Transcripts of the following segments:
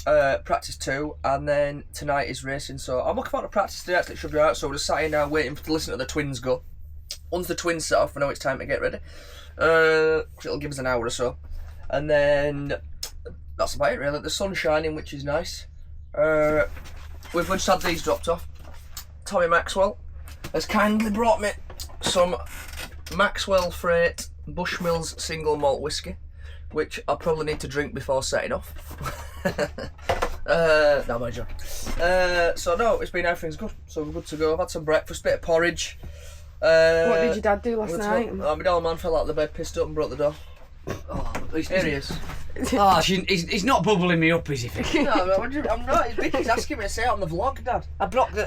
practice 2, and then tonight is racing. So I'm looking forward to practice today. Actually, it should be alright. So we're just sat here now waiting to listen to the twins go. Once the twins set off, I know it's time to get ready. It'll give us an hour or so, and then that's about it really. The sun's shining, which is nice. We've just had these dropped off. Tommy Maxwell has kindly brought me some Maxwell Freight Bushmills single malt whiskey, which I probably need to drink before setting off. No, my joke. So no, it's been, everything's good. So we're good to go. I've had some breakfast, bit of porridge. What did your dad do last night? My old man fell out of the bed, pissed up and broke the door. Oh, Here he is. Oh, he's not bubbling me up, is he? No, I'm not. Vicky's asking me to say it on the vlog, Dad. I blocked the...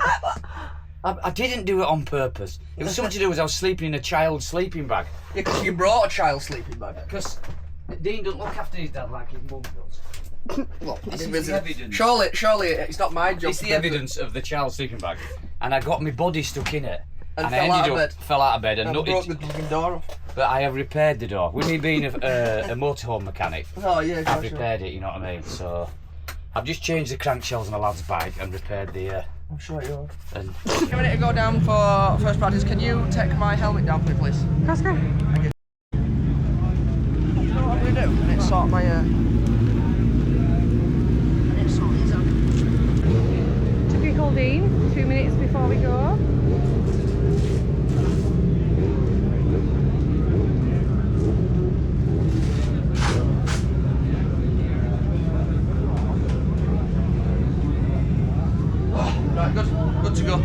I didn't do it on purpose. It was something to do with I was sleeping in a child's sleeping bag. Yeah, because you brought a child sleeping bag. Because Dean doesn't look after his dad like his mum does. Look, this is the evidence. Surely it's not my job. It's the evidence of the child's sleeping bag. And I got my body stuck in it. And I fell out of bed and broke the door off. But I have repaired the door. With me being a motorhome mechanic, oh, yeah, I've repaired it, you know what I mean? So I've just changed the crankshells on the lad's bike and repaired the... I'm sure you have. And Get ready to go down for first practice. Can you take my helmet down for me, please? Oscar. Thank you. You know what I'm going to do? I need to sort my... I need to sort these out. Typical Dean, 2 minutes before we go. Right, good to go.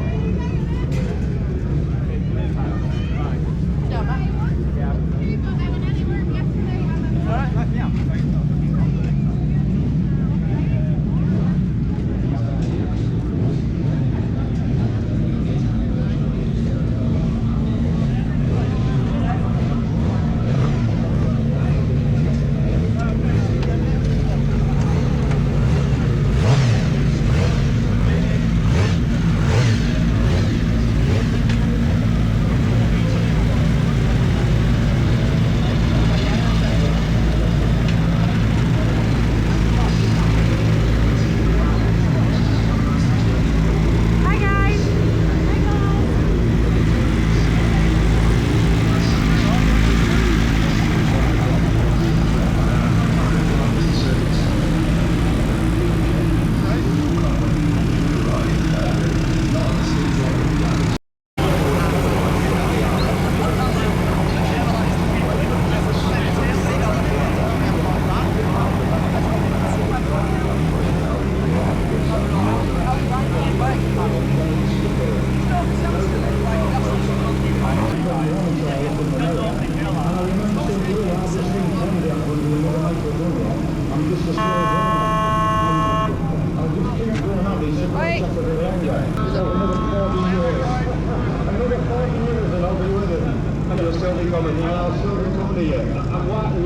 Yeah, man. Alright. Yeah.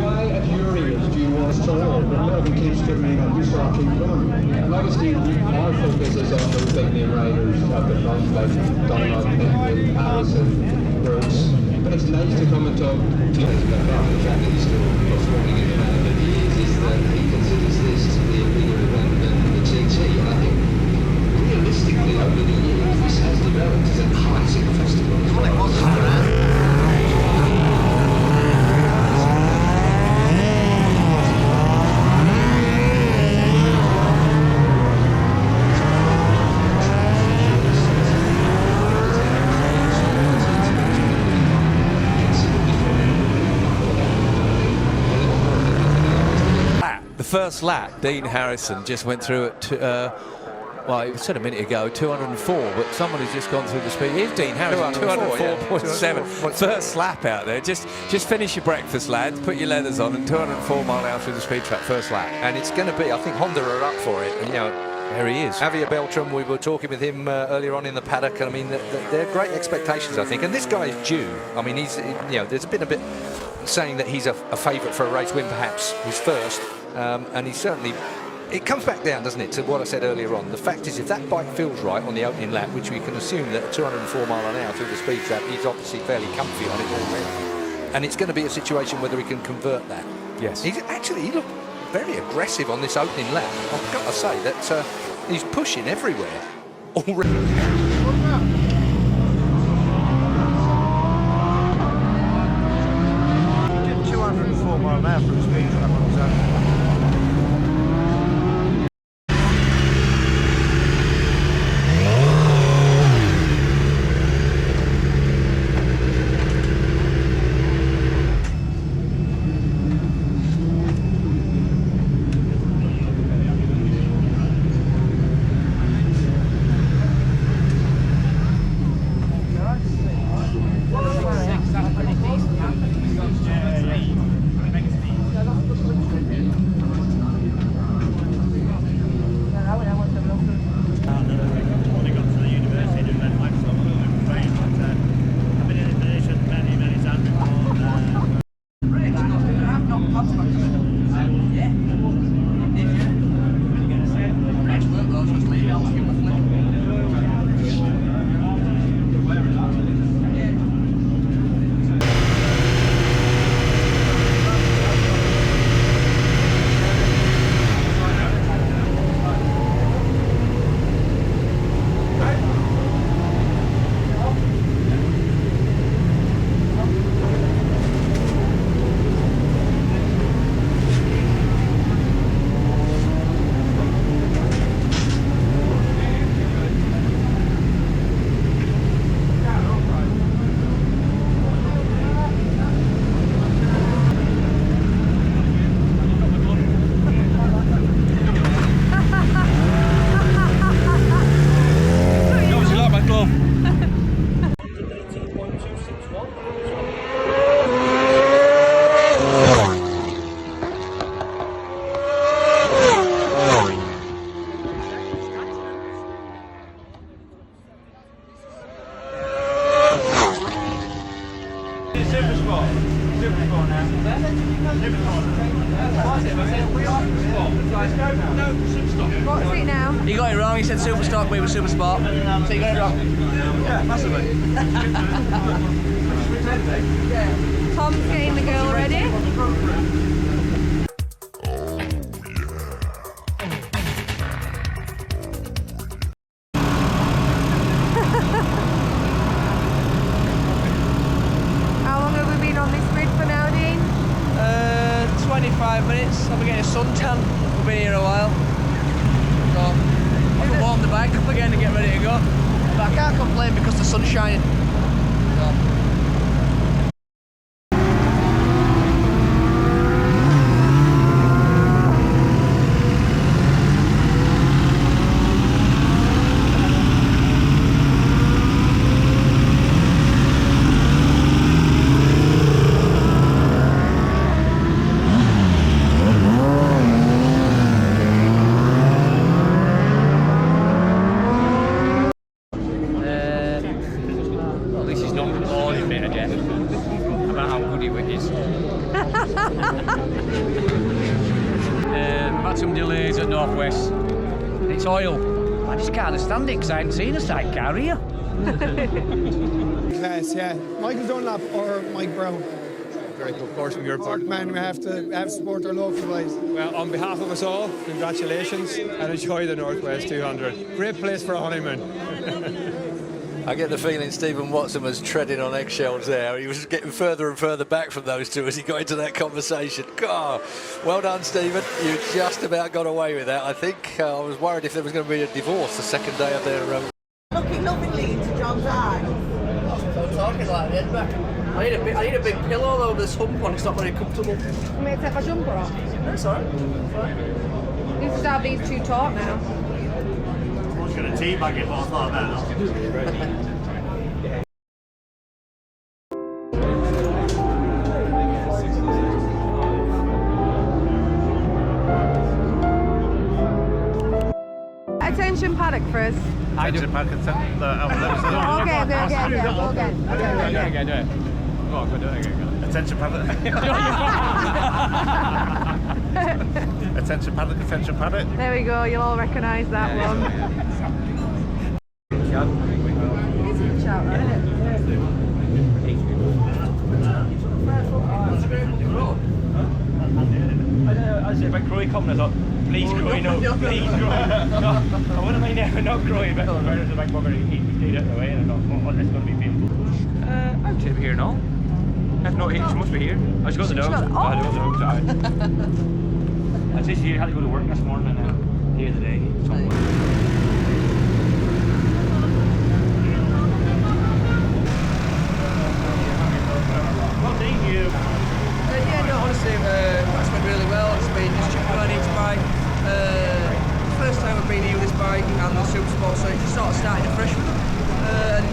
Why are furious do you want to talk? But nobody keeps stripping on, just so I keep going. And obviously, our focus is on the big name riders at the front, like Donald, Nick, Harrison, Brooks. But it's nice to come and talk to you. The fact that he's still performing in the number of years is that he considers this to be a bigger event than the TT. And I think, realistically, over the years, this has developed as a classic festival. Well, it was. First lap, Dean Harrison just went through at, well, it said a minute ago, 204, but someone has just gone through the speed. Here's Dean Harrison, 204.7. First lap out there. Just finish your breakfast, lads, put your leathers on, and 204 mile out through the speed trap, first lap. And it's going to be, I think Honda are up for it. And, you know, there he is. Javier Beltram, we were talking with him earlier on in the paddock, and I mean, they're great expectations, I think. And this guy is due. I mean, he's, you know, there's been a bit saying that he's a favourite for a race win, perhaps his first. And he's certainly, it comes back down, doesn't it, to what I said earlier on. The fact is, if that bike feels right on the opening lap, which we can assume that at 204 mile an hour through the speed trap, he's obviously fairly comfy on it already. And it's going to be a situation whether he can convert that. Yes. He's actually, he looked very aggressive on this opening lap. I've got to say that he's pushing everywhere already. 204 mile an hour for the speed trap on his own. What's it now? You got it wrong, he said super stock, we were super sport. So you got it wrong. Yeah, massively. Tom's getting the girl ready. How long have we been on this grid for now, Dean? 25 minutes. I'll be getting a suntan. We've been here a while. So I can warm the bike up again and get ready to go. But I can't complain because the sun's shining. So. Some delays at Northwest. It's oil. I just can't understand it because I haven't seen a sidecar here. Class, yeah. Michael Dunlap or Mike Brown. Very good course from your part. Man, we have to support our local guys. Well, on behalf of us all, congratulations and enjoy the Northwest 200. Great place for a honeymoon. I get the feeling Stephen Watson was treading on eggshells there. He was getting further and further back from those two as he got into that conversation. God, well done, Stephen. You just about got away with that, I think. I was worried if there was going to be a divorce the second day of their... Looking lovingly into John's eyes. I'm talking like that, but I need a big pillow over this hump one. It's not very comfortable. I'm going to take my jumper off. That's alright. You just have these two taut now. I'm just going to teabag it whilst like that. Attention paddock first. Attention paddock. Okay. Do it. Go on, do it again. Attention paddock. Attention paddock. There we go, you'll all recognise that one. It is a good shout, though, isn't it? It's a great fucking road. said about Croy coming, I thought, please Croy, no, please Croy. No, I wouldn't mind now, not Croy, but there's a back bugger, he stayed out of the way, and I thought, oh, that's going to be beautiful. I'd say here now. If not here, she must be here. Oh, she got the dogs. Oh, I got the dogs, sorry. I'd say she had to go to work this morning, and here today. Well, thank you. Yeah, no, honestly, that's went really well. It's been just chipping on each bike. First time I've been here with this bike and the Super Sport, so it's just sort of starting afresh with it. And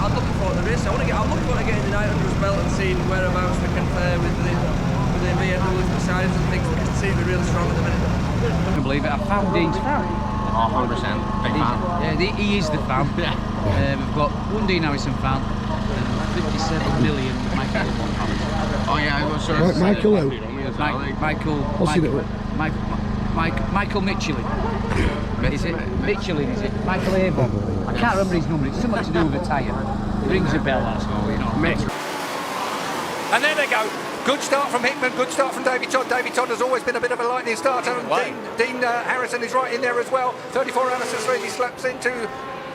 I'm looking forward to the race. I'm looking forward to getting the night under his belt and seeing whereabouts we can fare with the BMWs beside us and things, because it seems to be really strong at the minute. I can't believe it. I found Dean's fan. Oh, 100%. Big fan. Yeah, he is the fan. We've got one Dean Harrison fan and 57 million Michael Hillman fans. Oh yeah, I was sure. Michael who? Michael Michelin. Is it? Michelin, is it? Michael Avon. I can't remember his number. It's something to do with a tyre. Rings a bell, that's all, you know. And there they go. Good start from Hickman, good start from Davy Todd. Davy Todd has always been a bit of a lightning starter. And Dean Harrison is right in there as well. 34 Alice's Reed, he slaps into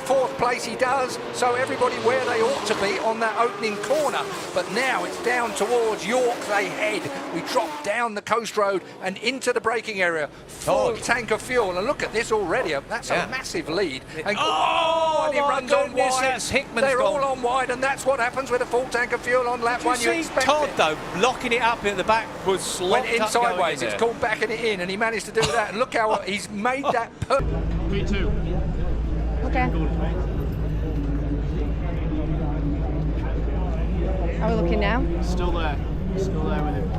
fourth place, he does. So everybody where they ought to be on that opening corner. But now it's down towards York they head. We drop down the coast road and into the braking area. Full tank of fuel. And look at this already. That's a massive lead. And, and he runs on wide. They're all on wide, and that's what happens with a full tank of fuel on lap one. You expect Todd, though, locking it up at the back was went in sideways. It's called backing it in, and he managed to do that. And look how he's made that. Me too. Okay. How are we looking now? Still there. Still there with him.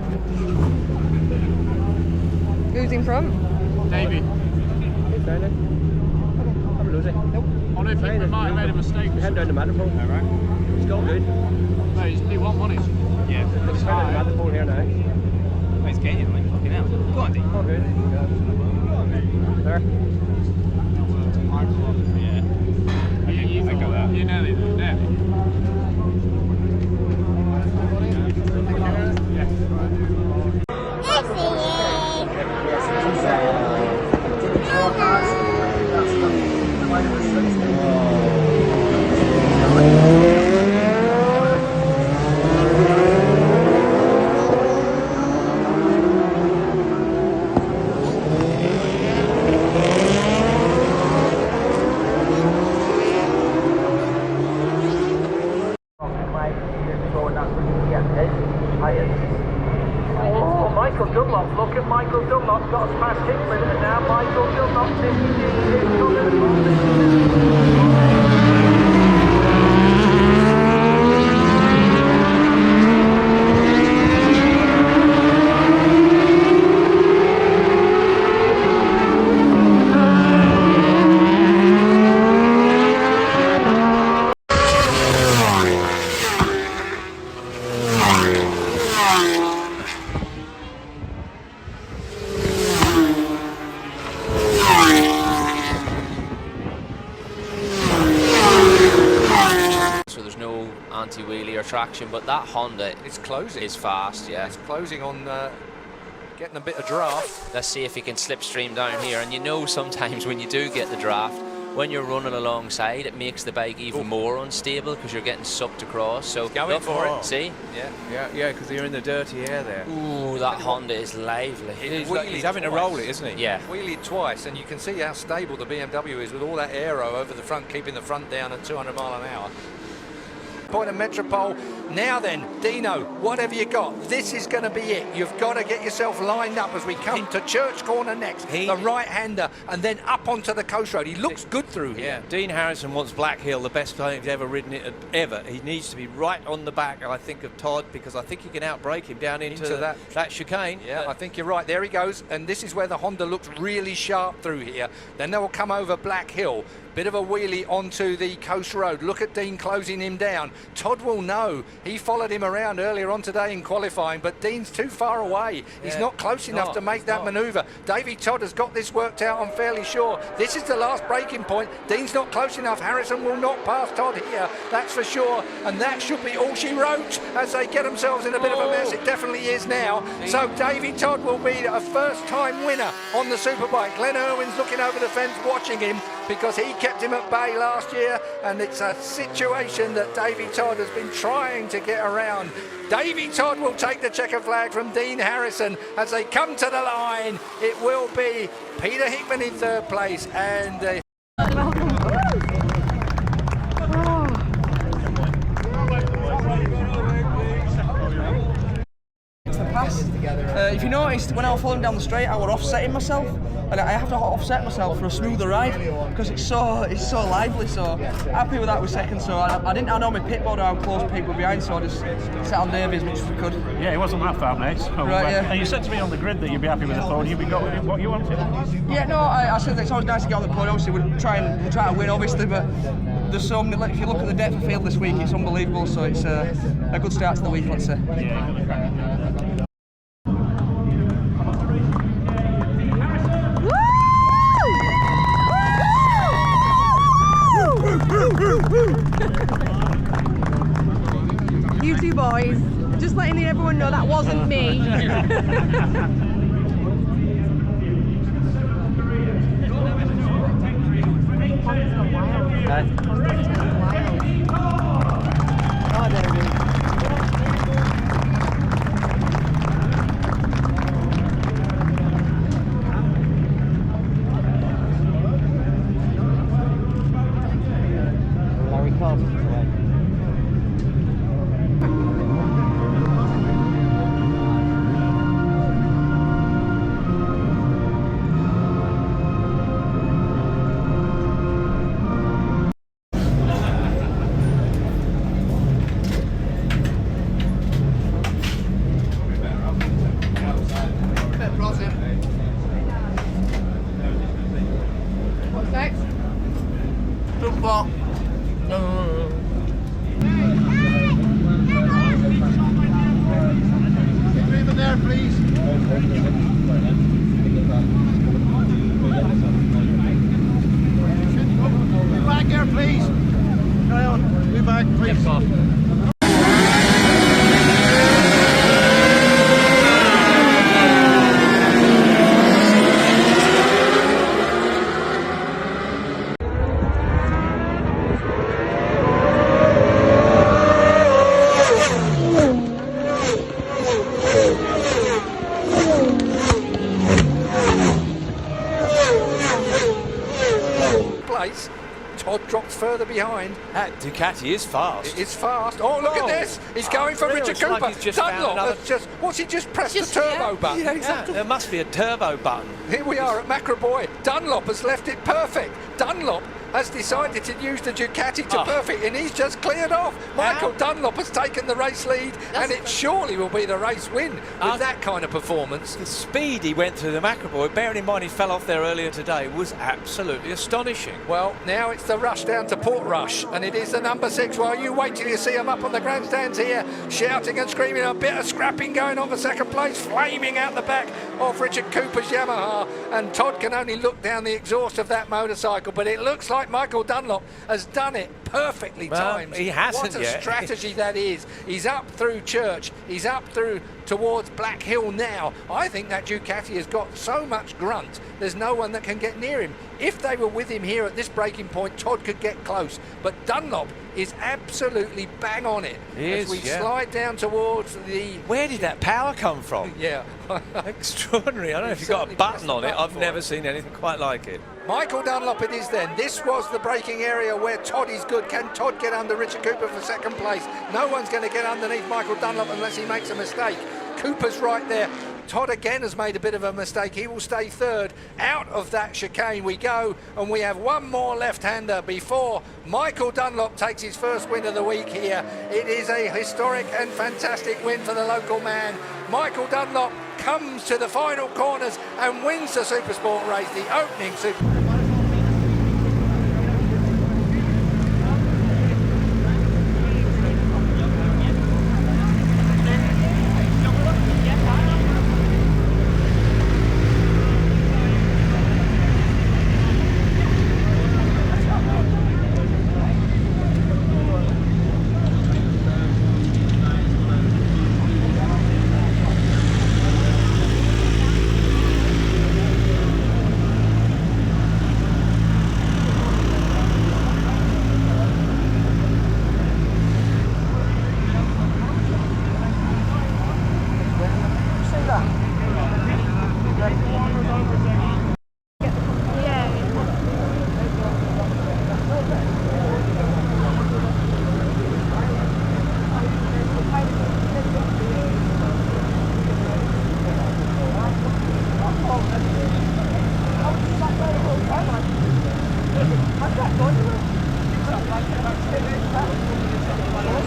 Who's in front? Davey. Haven't lose it. Nope. I don't think we might have made a mistake. Head down the manifold. Alright. It's going good. No, he won money. Yeah. It's down the manifold here now. Nice game, like fucking hell. Go on, Dean. Oh, good. There. I got that. You nearly there. Michael Dunlop, look at Michael Dunlop, got us past Hickman, and now Michael Dunlop anti-wheelie or traction, but that Honda it's closing. Is fast, yeah. It's closing on getting a bit of draft. Let's see if he can slipstream down here. And you know, sometimes when you do get the draft, when you're running alongside, it makes the bike even more unstable because you're getting sucked across. So going for it. See? Yeah, because you're in the dirty air there. Ooh, that Honda is lively. He's having to roll it, isn't he? Yeah. Wheelied twice, and you can see how stable the BMW is with all that aero over the front, keeping the front down at 200 mile an hour. Point of Metropole. Now then, Dino, whatever you got, this is going to be it. You've got to get yourself lined up as we come to Church Corner next. The right-hander, and then up onto the coast road. He looks good through here. Yeah, Dean Harrison wants Black Hill, the best time he's ever ridden it ever. He needs to be right on the back, I think, of Todd, because I think he can outbrake him down into that chicane. Yeah, I think you're right. There he goes, and this is where the Honda looks really sharp through here. Then they will come over Black Hill. Bit of a wheelie onto the coast road. Look at Dean closing him down. Todd will know. He followed him around earlier on today in qualifying, but Dean's too far away. He's not close enough to make that manoeuvre. Davey Todd has got this worked out, I'm fairly sure. This is the last braking point. Dean's not close enough. Harrison will not pass Todd here, that's for sure. And that should be all she wrote as they get themselves in a bit of a mess. It definitely is now. So Davey Todd will be a first-time winner on the Superbike. Glenn Irwin's looking over the fence watching him because he kept him at bay last year, and it's a situation that Davey Todd has been trying to get around. Davey Todd will take the checker flag from Dean Harrison as they come to the line. It will be Peter Hickman in third place and If you noticed, when I was falling down the straight, I was offsetting myself, and I have to offset myself for a smoother ride because it's so lively. So happy with that with second. So I didn't know my pit board how close people were behind, so I just sat on Davey as much as we could. Yeah, it wasn't that far, mate. So, right, yeah. And you said to me on the grid that you'd be happy with the podium. You got what you wanted. Yeah, no, I said it's always nice to get on the podium. Obviously, we'll try to win, obviously, but there's so many. If you look at the depth of field this week, it's unbelievable. So it's a good start to the week, let's say. Yeah. You two boys, just letting everyone know that wasn't me. Oh, there it is. Larry Carson's away. What's next? Even there, please. Be back here, please. Carry on. Be back, please. place. Todd drops further behind. That Ducati is fast. It's fast. Oh, look at this. He's going for unreal. Richard It's like Cooper. he's just found Dunlop another- has just... What's he just pressed the turbo button? Yeah, exactly. There must be a turbo button. Here we are at Macroboy. Dunlop has left it perfect. Dunlop has decided to use the Ducati to perfect, and he's just cleared off. Michael Dunlop has taken the race lead, and it surely will be the race win with that kind of performance. The speed he went through the Macroboy, bearing in mind he fell off there earlier today, was absolutely astonishing. Well, now it's the rush down to Portrush, and it is the number 6. While you wait till you see them up on the grandstands here, shouting and screaming, a bit of scrapping going on for second place, flaming out the back of Richard Cooper's Yamaha, and Todd can only look down the exhaust of that motorcycle, but it looks like Michael Dunlop has done it perfectly timed. He hasn't What a yet. strategy that is. He's up through Church, he's up through towards Black Hill now. I think that Ducati has got so much grunt, there's no one that can get near him. If they were with him here at this braking point, Todd could get close, but Dunlop is absolutely bang on it. As we slide down towards the... Where did that power come from? Yeah. Extraordinary. I don't know if you've got a button on it. I've never seen anything quite like it. Michael Dunlop it is then. This was the braking area where Todd is good. Can Todd get under Richard Cooper for second place? No one's going to get underneath Michael Dunlop unless he makes a mistake. Cooper's right there. Todd again has made a bit of a mistake. He will stay third. Out of that chicane we go, and we have one more left-hander before Michael Dunlop takes his first win of the week here. It is a historic and fantastic win for the local man. Michael Dunlop comes to the final corners and wins the Supersport race, the opening Super.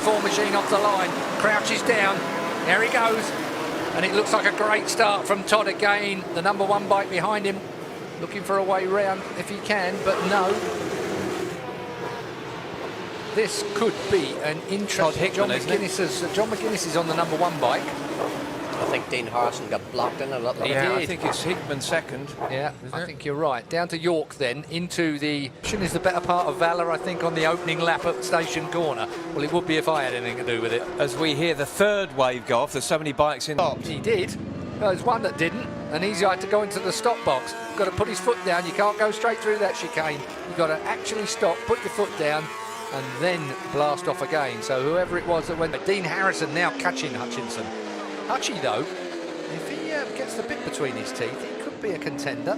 Four machine off the line, crouches down, there he goes, and it looks like a great start from Todd again. The number one bike behind him, looking for a way round if he can, but no. This could be an interesting. John McGuinness is on the number one bike. I think Dean Harrison got blocked in a little bit. Yeah, I think it's Hickman second. Yeah, I think you're right. Down to York then, into the... is the better part of Valour, I think, on the opening lap at Station Corner. Well, it would be if I had anything to do with it. As we hear the third wave go off, there's so many bikes in. He did. Well, there's one that didn't, and he's had to go into the stop box. Got to put his foot down. You can't go straight through that chicane. You've got to actually stop, put your foot down, and then blast off again. So whoever it was that went... Dean Harrison now catching Hutchinson. Hutchie, though, if he gets the bit between his teeth, he could be a contender.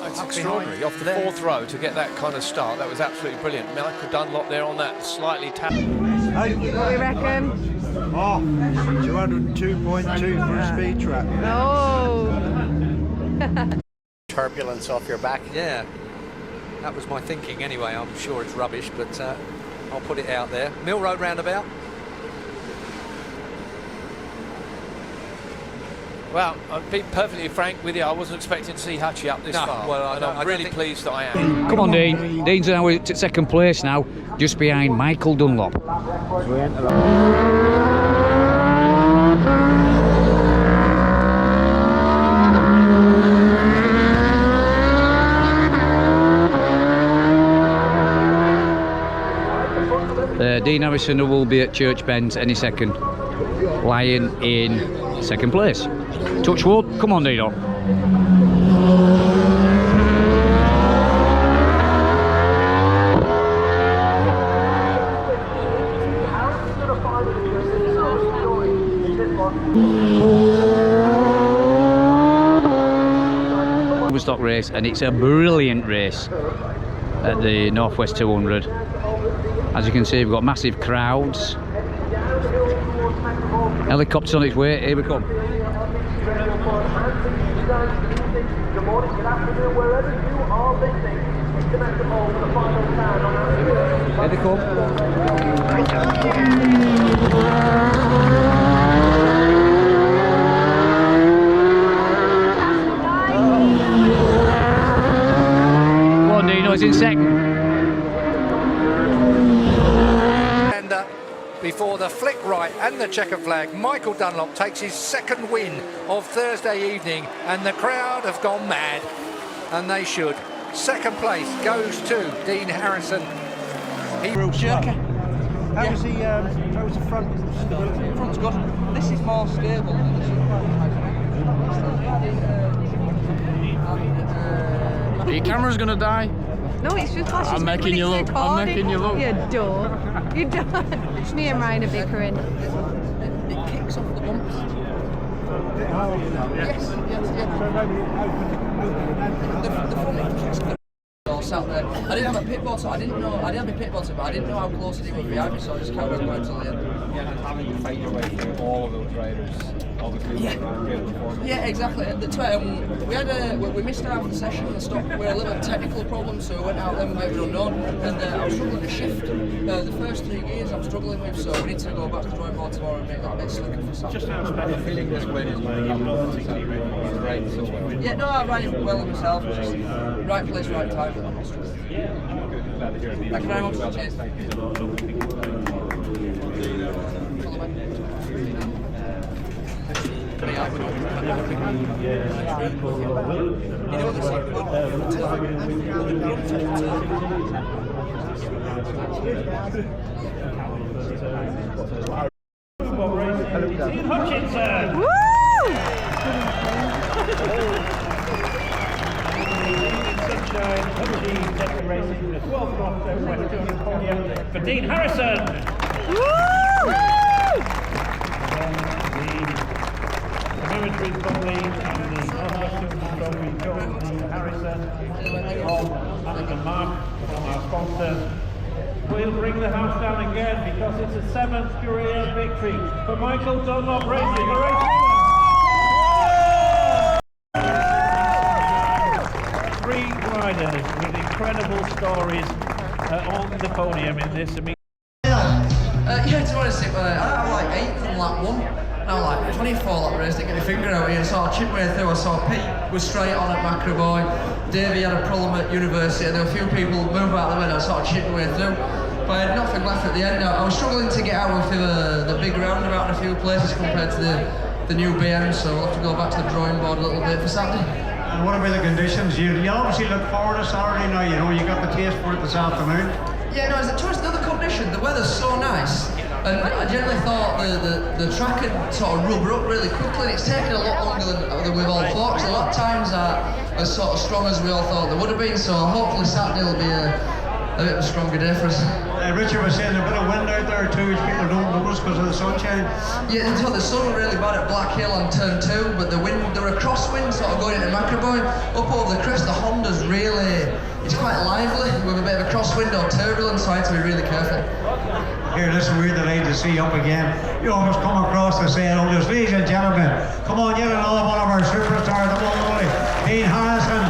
It's extraordinary. Off the fourth row to get that kind of start, that was absolutely brilliant. Michael Dunlop there on that slightly tap. What do you reckon? Oh, 202.2 for a speed trap. Oh! Turbulence off your back. Yeah, that was my thinking anyway. I'm sure it's rubbish, but I'll put it out there. Mill Road roundabout. Well, I'll be perfectly frank with you, I wasn't expecting to see Hutchie up this far. Well, I'm really pleased that I am. Come on, Dean. Dean's now at second place now, just behind Michael Dunlop. Dean Harrison will be at Church Bend any second, lying in second place. Touch wood. Come on, Dino. Stock race, and it's a brilliant race at the Northwest 200. As you can see, we've got massive crowds. Helicopters on its way. Here we come. Here they come. In second. And before the flick right and the checker flag, Michael Dunlop takes his second win of Thursday evening, and the crowd have gone mad, and they should. Second place goes to Dean Harrison. Real checker. How was the front? Front's good. This is more stable than this. Your camera's gonna die. No, it's just flashing. I'm making you look. I'm making you look. You don't. You don't. Me and Ryan are bickering. It kicks off the bumps. Yes. The front kicks off the bumps out there. I didn't have a pit bottom. I didn't have my pit bottom, but I didn't know how close it was behind me, so I just carried on going till the end. Yeah, and having to fight your way through all of those riders. Yeah, exactly. We missed out on the session and stuff. We had a little technical problem, so we went out there with maybe unknown, and I was struggling to shift. The first 3 gears I'm struggling with, so we need to go back to the drawing board tomorrow and make that a bit slicker for Saturday. Just how special feeling this win is when you're not particularly ready. He's right so well. Yeah, no, I ran it well in myself. Just right place, right time. Glad to hear it. Thank you very much. Cheers. Hutchinson! Woo! Sunshine, Hutchie, Deputy Racing, the 12th off West 200 podium for Dean Harrison! Woo! The Military Bubbly and the Northwest 200 Trophy goes to Dean Harrison. And Mark from our sponsor. We'll bring the house down again because it's a 7th career victory for Michael Dunlop Racing, the race winner. 3 wide. riders with incredible stories holding the podium in this. I mean, yeah, to be honest, I'm like 8th in lap 1. And I'm like 24 lap race, didn't get my finger out here, so I chipped my way through. I saw Pete was straight on at Macroboy, Davey had a problem at university, and there were a few people move out the window, so I chipped my way through. But I had nothing left at the end. I was struggling to get out of the big roundabout in a few places compared to the new BM, so I'll have to go back to the drawing board a little bit for Saturday. And what about the conditions? You obviously look forward to Saturday now, you know, you got the taste for it this afternoon. Yeah, no, it's another condition. The weather's so nice, and I generally thought the track would sort of rubber up really quickly, and it's taken a lot longer than we've all thought, because the lap times are as sort of strong as we all thought they would have been, so hopefully Saturday will be a bit of a stronger day for us. Richard was saying a bit of wind out there too, which people don't notice because of the sunshine. Yeah, so the sun was really bad at Black Hill on turn 2, but the wind, there were crosswinds sort of going into Macroboy. Up over the crest, the Honda's really, it's quite lively with a bit of a crosswind or turbulence, so I had to be really careful. Here, listen, we're delighted to see you up again. You almost come across the same oldest. Ladies and gentlemen, come on, yet another one of our superstars, the one and only Dean Harrison.